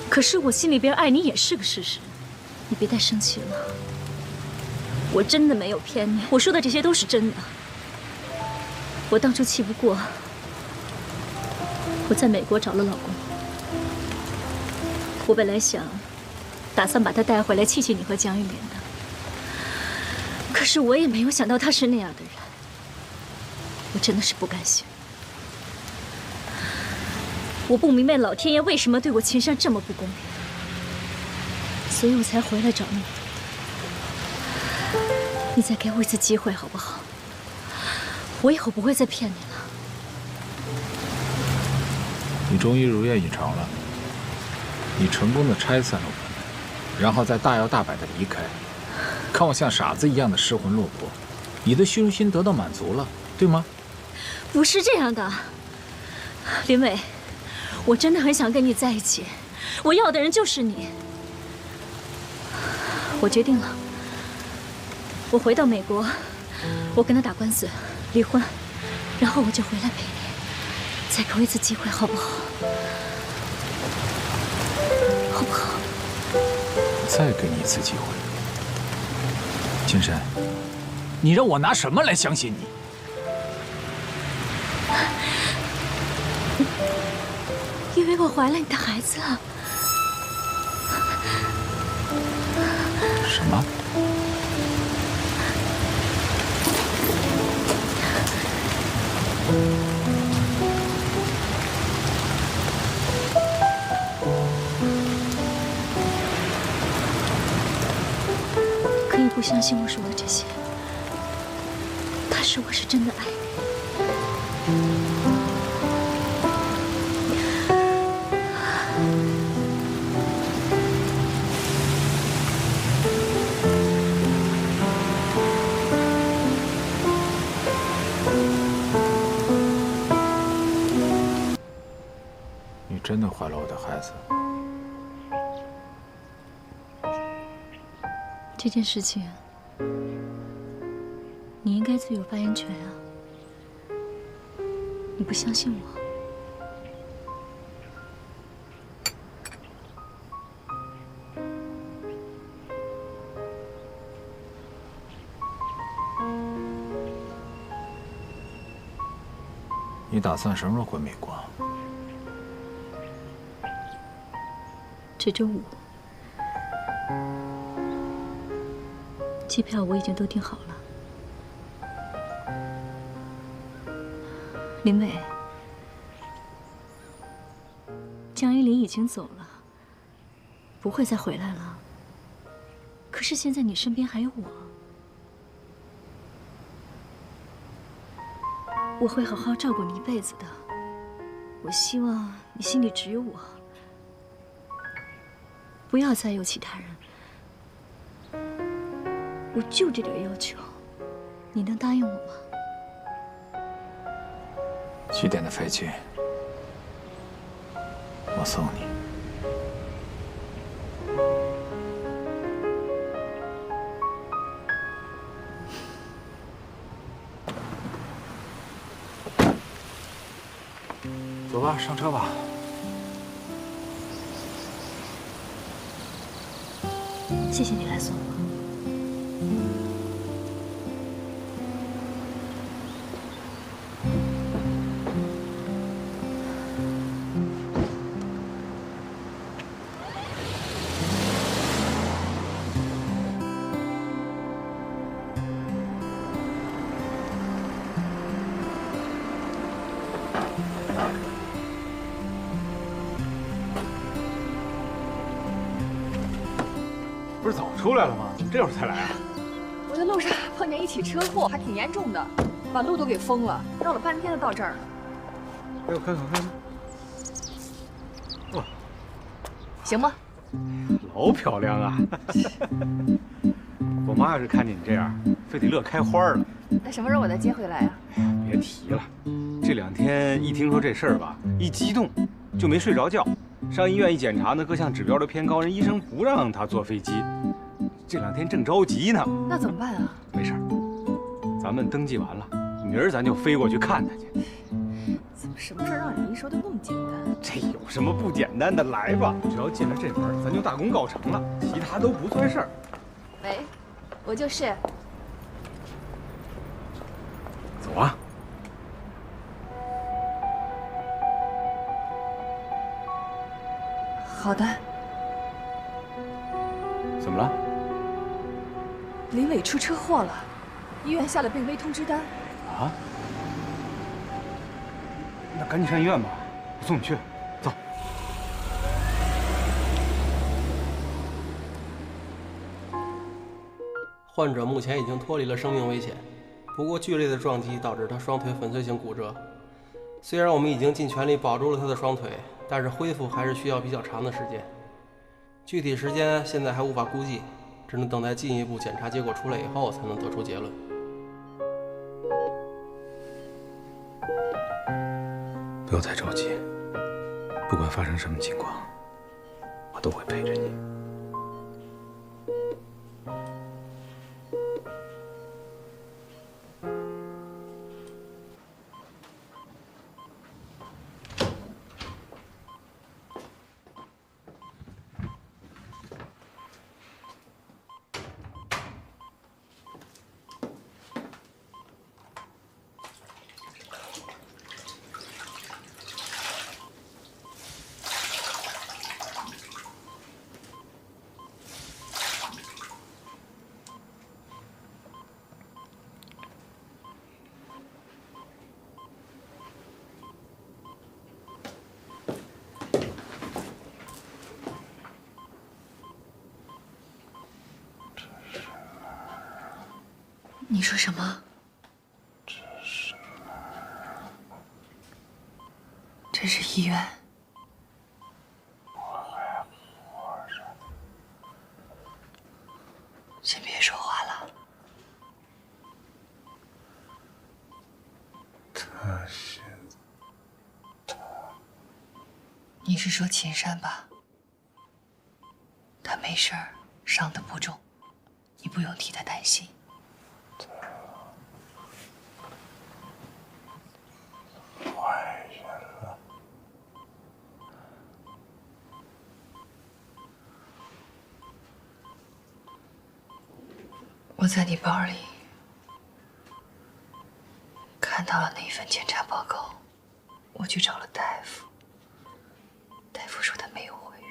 可是我心里边爱你也是个事实，你别太生气了。我真的没有骗你，我说的这些都是真的。我当初气不过，我在美国找了老公。我本来打算把他带回来气气你和江玉莲的，可是我也没有想到他是那样的人，我真的是不甘心。我不明白老天爷为什么对我秦山这么不公平，所以我才回来找你。你再给我一次机会好不好？我以后不会再骗你了。你终于如愿以偿了，你成功的拆散了我们，然后再大摇大摆的离开，看我像傻子一样的失魂落魄，你的虚荣心得到满足了，对吗？不是这样的，林伟，我真的很想跟你在一起，我要的人就是你。我决定了。我回到美国，我跟他打官司，离婚，然后我就回来陪你。再给我一次机会，好不好？好不好？再给你一次机会，青山，你让我拿什么来相信你？因为我怀了你的孩子。什么？可以不相信我说的这些，但是我是真的爱你。你真的怀了我的孩子？这件事情，你应该最有发言权啊！你不相信我？你打算什么时候回美国？这周5，机票我已经都订好了。林伟，江一林已经走了，不会再回来了。可是现在你身边还有我，我会好好照顾你一辈子的。我希望你心里只有我。不要再有其他人，我就这点要求，你能答应我吗？几点的飞机？我送你。走吧，上车吧。谢谢你来送我。不是早出来了吗？怎么这会儿才来啊？我在路上碰见一起车祸，还挺严重的，把路都给封了，绕了半天才到这儿。给我看看看看。哇，行吗？老漂亮啊！我妈要是看见你这样，非得乐开花了。那什么时候我再接回来呀？别提了，这2天一听说这事儿吧，一激动就没睡着觉。上医院一检查呢，各项指标都偏高，人医生不让他坐飞机。这2天正着急呢。那怎么办啊？没事儿，咱们登记完了，明儿咱就飞过去看他去。怎么什么事儿让你一说就那么简单？这有什么不简单的？来吧，只要进了这门，咱就大功告成了，其他都不算事儿。喂，我就是。走啊！好的。怎么了？林伟出车祸了，医院下了病危通知单。啊？那赶紧上医院吧，我送你去。走。患者目前已经脱离了生命危险，不过剧烈的撞击导致他双腿粉碎性骨折。虽然我们已经尽全力保住了他的双腿，但是恢复还是需要比较长的时间。具体时间现在还无法估计，只能等待进一步检查结果出来以后才能得出结论。不要太着急，不管发生什么情况，我都会陪着你。你说什么？这是医院。先别说话了。你是说秦山吧？他没事儿，伤得不重，你不用替他担心。我在你包里看到了那一份检查报告，我去找了大夫，大夫说他没有怀孕。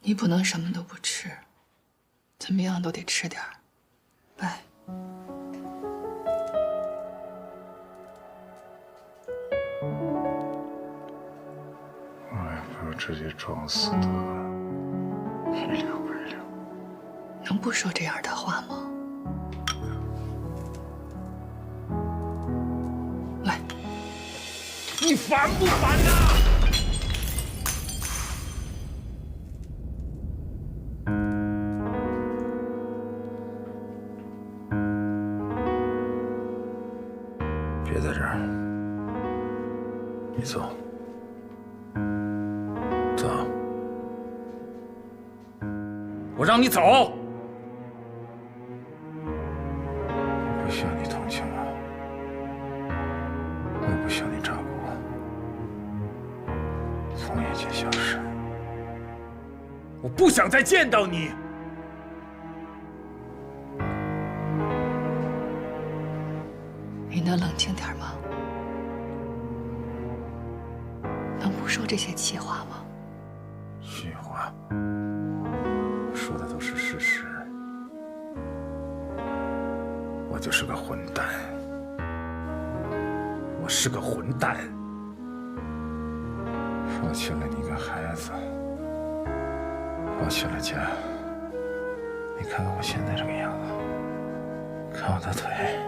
你不能什么都不吃，怎么样都得吃点儿。来。直接撞死的，陪聊陪聊。能不说这样的话吗？来，你烦不烦呐？别在这儿，你走。我让你走！我不需要你同情我，我也不需要你照顾我，从眼前消失。我不想再见到你。你能冷静点吗？能不说这些气话吗？气话。说的都是事实，我就是个混蛋，我是个混蛋，放弃了你跟孩子，放弃了家。你看看我现在这个样子，看我的腿，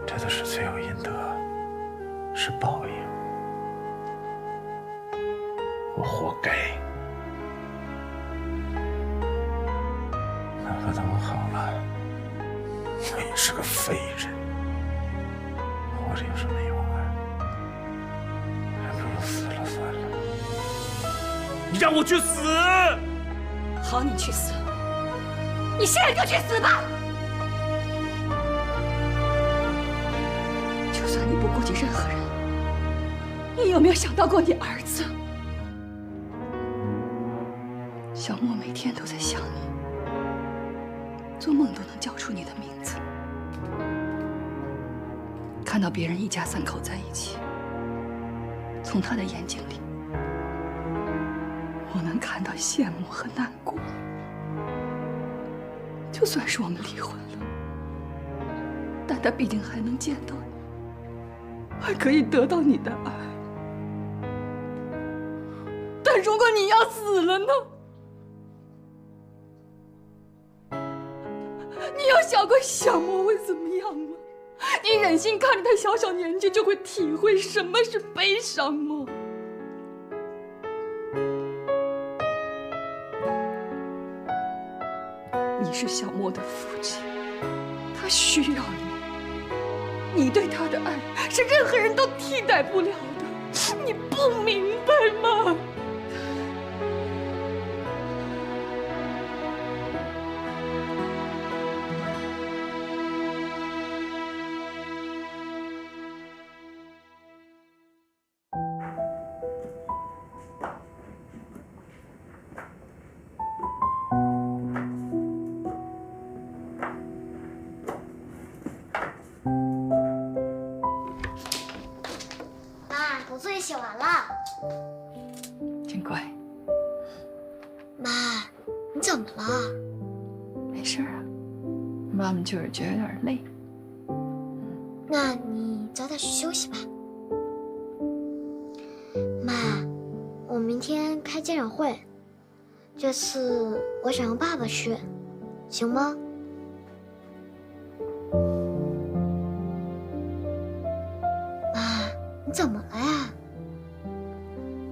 这都是罪有应得，是报应，我活该。哪怕等我好了，我也是个废人，活着有什么用啊？还不如死了算了。你让我去死！好，你去死！你现在就去死吧！就算你不顾及任何人，你有没有想到过你儿子？小莫每天都在想你，做梦都能叫出你的名字。看到别人一家三口在一起，从他的眼睛里，我能看到羡慕和难过。就算是我们离婚了，但他毕竟还能见到你，还可以得到你的爱。但如果你要死了呢？你有想过小莫会怎么样吗？你忍心看着他小小年纪就会体会什么是悲伤吗？你是小莫的父亲，他需要你，你对他的爱是任何人都替代不了的，你不明白吗？写完了，真乖。妈，你怎么了？没事啊，妈妈就是觉得有点累。那你早点去休息吧。妈，我明天开家长会，这次我想让爸爸去，行吗？妈，你怎么了呀？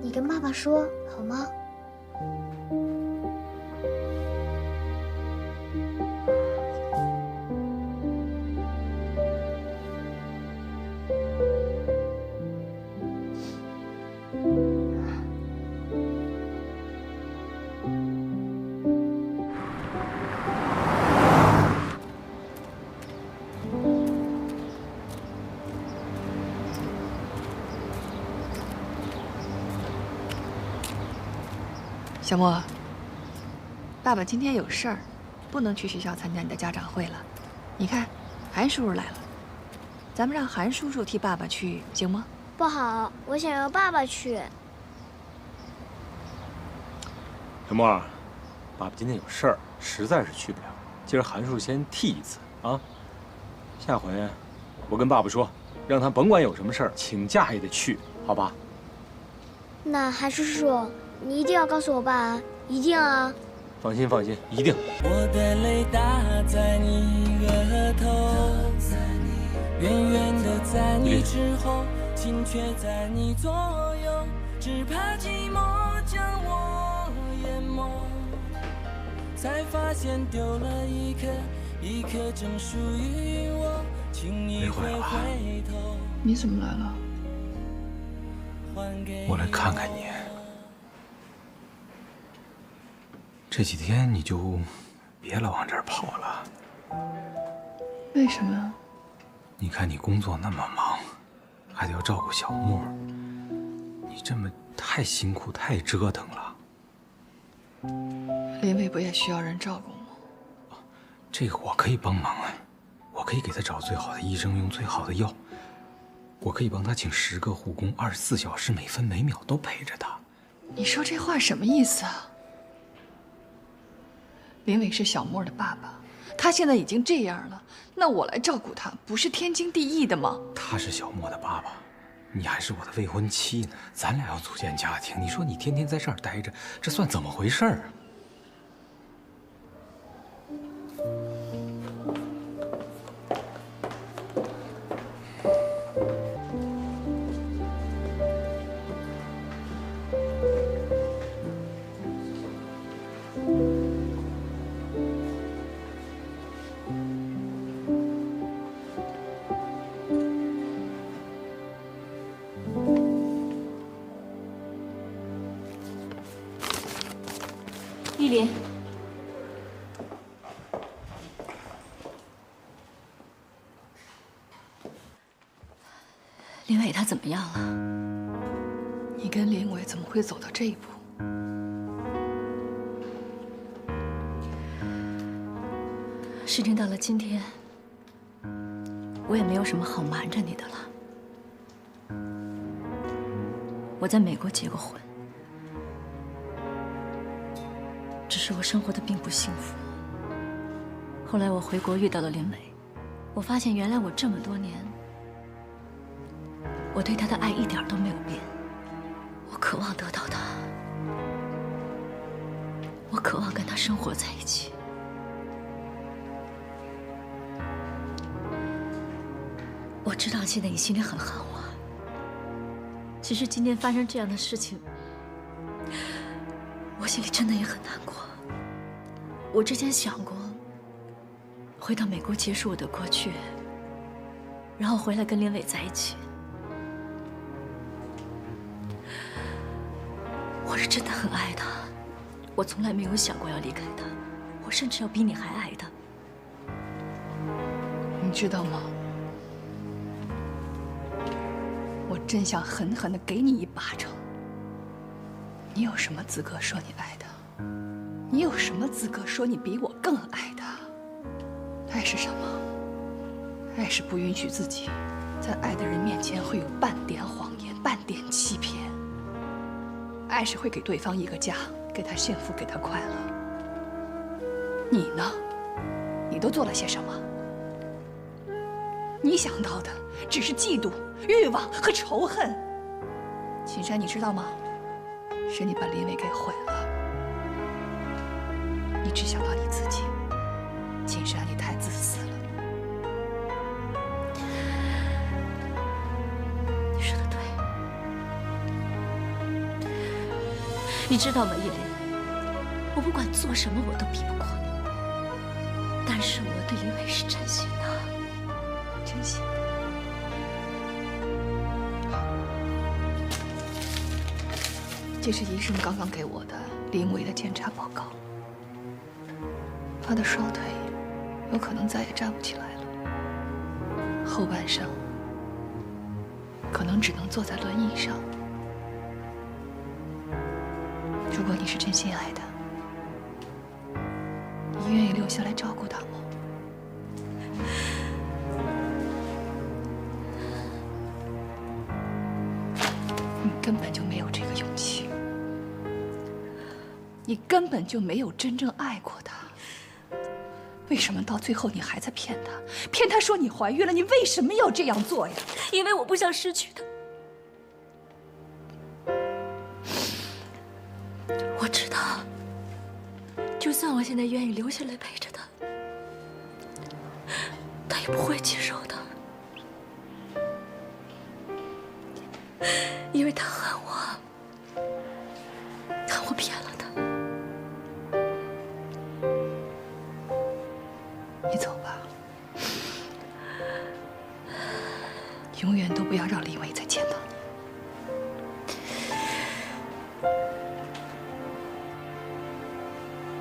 你跟爸爸说好吗？小莫，爸爸今天有事儿，不能去学校参加你的家长会了。你看，韩叔叔来了，咱们让韩叔叔替爸爸去，行吗？不好，我想要爸爸去。小莫，爸爸今天有事儿，实在是去不了。今儿韩叔先替一次啊，下回我跟爸爸说，让他甭管有什么事儿，请假也得去，好吧？那韩叔叔，你一定要告诉我爸啊，一定啊！放心放心，一定。我的泪打在你额头，远远的在你之后，心却在你左右，只怕寂寞将我淹没，才发现丢了一颗，一颗正属于我，请你回回头。你怎么来了？我来看看你。这几天你就别老往这儿跑了。为什么呀？你看你工作那么忙，还得要照顾小莫，你这么太辛苦太折腾了。林伟不也需要人照顾吗？这个我可以帮忙啊，我可以给他找最好的医生，用最好的药，我可以帮他请10个护工，24小时每分每秒都陪着他。你说这话什么意思啊？林伟是小莫的爸爸，他现在已经这样了，那我来照顾他，不是天经地义的吗？他是小莫的爸爸，你还是我的未婚妻呢，咱俩要组建家庭，你说你天天在这儿待着，这算怎么回事啊？依林，林伟他怎么样了？你跟林伟怎么会走到这一步？事情到了今天，我也没有什么好瞒着你的了。我在美国结过婚。只是我生活的并不幸福。后来我回国遇到了林伟，我发现原来我这么多年，我对他的爱一点都没有变。我渴望得到他，我渴望跟他生活在一起。我知道现在你心里很恨我，其实今天发生这样的事情，我心里真的也很难过。我之前想过回到美国结束我的过去，然后回来跟林伟在一起。我是真的很爱他，我从来没有想过要离开他，我甚至要比你还爱他。你知道吗？我真想狠狠地给你一巴掌。你有什么资格说你爱他？你有什么资格说你比我更爱他？爱是什么？爱是不允许自己在爱的人面前会有半点谎言、半点欺骗。爱是会给对方一个家，给他幸福，给他快乐。你呢？你都做了些什么？你想到的只是嫉妒、欲望和仇恨。秦山，你知道吗？是你把林伟给毁了。你只想到你自己，秦山，你太自私了。你说的对，你知道吗，叶林？我不管做什么，我都比不过你。但是我对林伟是真心的，真心的。这是医生刚刚给我的林伟的检查报告。他的双腿有可能再也站不起来了，后半生可能只能坐在轮椅上。如果你是真心爱的，你愿意留下来照顾他吗？你根本就没有这个勇气，你根本就没有真正爱过他。为什么到最后你还在骗他？骗他说你怀孕了，你为什么要这样做呀？因为我不想失去他。我知道，就算我现在愿意留下来陪着他，他也不会接受的，因为他恨我，恨我骗了他。你走吧，永远都不要让林伟再见到你。